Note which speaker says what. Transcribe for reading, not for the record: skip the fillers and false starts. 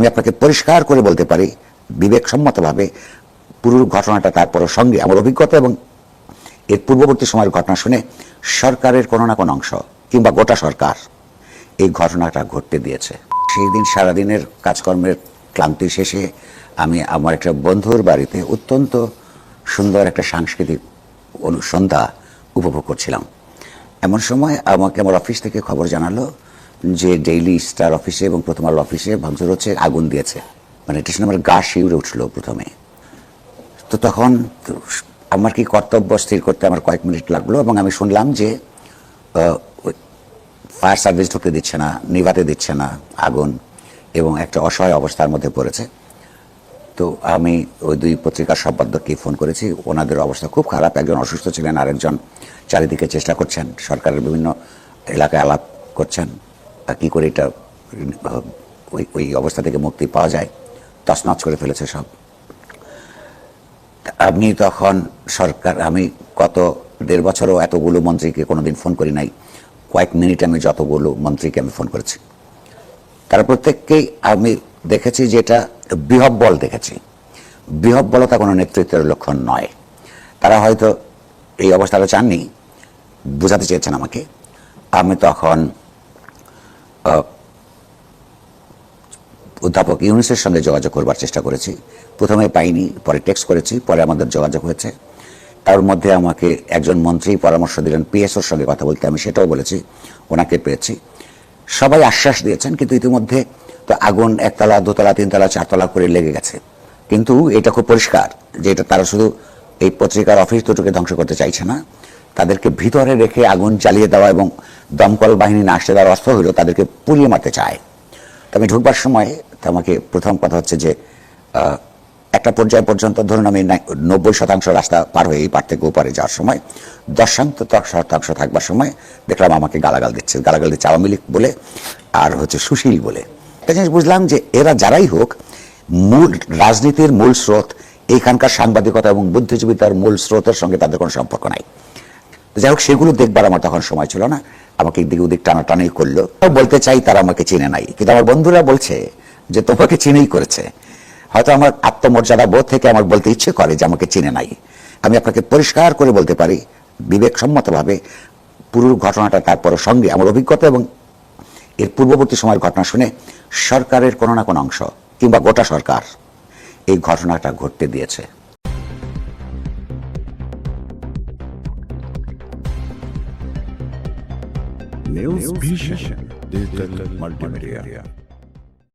Speaker 1: আমি আপনাকে পরিষ্কার করে বলতে পারি বিবেকসম্মতভাবে পুরো ঘটনাটা তারপর সঙ্গে আমার অভিজ্ঞতা এবং এর পূর্ববর্তী সময়ের ঘটনা শুনে সরকারের কোনো না কোনো অংশ কিংবা গোটা সরকার এই ঘটনাটা ঘটতে দিয়েছে। সেই দিন সারাদিনের কাজকর্মের ক্লান্তি শেষে আমি আমার একটা বন্ধুর বাড়িতে অত্যন্ত সুন্দর একটা সাংস্কৃতিক সন্ধ্যা উপভোগ করছিলাম। এমন সময় আমাকে আমার অফিস থেকে খবর জানালো যে ডেইলি স্টার অফিসে এবং প্রথম আলো অফিসে ভাঙচুর হচ্ছে, আগুন দিয়েছে। মানে এটা শুনে আমার গা শিউরে উঠলো প্রথমে। তো তখন আমার কি কর্তব্য স্থির করতে আমার কয়েক মিনিট লাগলো এবং আমি শুনলাম যে ফায়ার সার্ভিস ঢুকতে দিচ্ছে না, নিভাতে দিচ্ছে না আগুন, এবং একটা অসহায় অবস্থার মধ্যে পড়েছে। তো আমি ওই দুই পত্রিকার সম্পাদককে ফোন করেছি। ওনাদের অবস্থা খুব খারাপ, একজন অসুস্থ ছিলেন, আরেকজন চারিদিকে চেষ্টা করছেন, সরকারের বিভিন্ন এলাকায় আলাপ করছেন কি করে এটা ওই অবস্থা থেকে মুক্তি পাওয়া যায়। তছনছ করে ফেলেছে সব। আমি তখন আমি গত 1.5 বছরও এতগুলো মন্ত্রীকে কোনোদিন ফোন করি নাই। কয়েক মিনিটে আমি যতগুলো মন্ত্রীকে আমি ফোন করেছি, তারা প্রত্যেককেই আমি দেখেছি যে এটা বিহব্বল দেখেছি। বিহব্বলতা কোনো নেতৃত্বের লক্ষণ নয়। তারা হয়তো এই অবস্থাটা চাননি, বোঝাতে চেয়েছেন আমাকে। আমি তখন অধ্যাপক ইউনূসের সঙ্গে যোগাযোগ করবার চেষ্টা করেছি। প্রথমে পাইনি, পরে টেক্সট করেছি, পরে আমাদের যোগাযোগ হয়েছে। তার মধ্যে আমাকে একজন মন্ত্রী পরামর্শ দিলেন পিএসওর সঙ্গে কথা বলতে, আমি সেটাও বলেছি, ওনাকে পেয়েছি। সবাই আশ্বাস দিয়েছেন, কিন্তু ইতিমধ্যে তো আগুন 1 তলা 2 তলা 3 তলা 4 তলা করে লেগে গেছে। কিন্তু এটা খুব পরিষ্কার যে এটা তারা শুধু এই পত্রিকার অফিস দুটোকে ধ্বংস করতে চাইছে না, তাদেরকে ভিতরে রেখে আগুন জ্বালিয়ে দেওয়া এবং দমকল বাহিনী না আসতে দেওয়ার অস্ত্র হলো তাদেরকে পুড়িয়ে মারতে চায়। তো আমি ঢুকবার সময় আমাকে প্রথম কথা হচ্ছে যে একটা পর্যায় পর্যন্ত ধরুন আমি 90% রাস্তা পার হয়ে এই পার থেকে ওপারে যাওয়ার সময় 10% থাকবার সময় দেখলাম আমাকে গালাগাল দিচ্ছে আওয়ামী লীগ বলে আর হচ্ছে সুশীল বলে। একটা জিনিস বুঝলাম যে এরা যারাই হোক, মূল রাজনীতির মূল স্রোত এইখানকার সাংবাদিকতা এবং বুদ্ধিজীবিতার মূল স্রোতের সঙ্গে তাদের কোনো সম্পর্ক নাই। যাই হোক, সেগুলো দেখবার আমার তখন সময় ছিল না। আমাকে এদিকে ওদিক টানাটানি করলো। বলতে চাই তারা আমাকে চিনে নাই, কিন্তু আমার বন্ধুরা বলছে যে তোমাকে চিনেই করেছে। হয়তো আমার আত্মমর্যাদা বোধ থেকে আমার বলতে ইচ্ছে করে যে আমাকে চিনে নাই। আমি আপনাকে পরিষ্কার করে বলতে পারি বিবেকসম্মতভাবে পুরো ঘটনাটা তারপর সঙ্গে আমার অভিজ্ঞতা এবং এর পূর্ববর্তী সময়ের ঘটনা শুনে সরকারের কোনো না কোনো অংশ কিংবা গোটা সরকার এই ঘটনাটা ঘটতে দিয়েছে।
Speaker 2: News Vision, Digital Multimedia.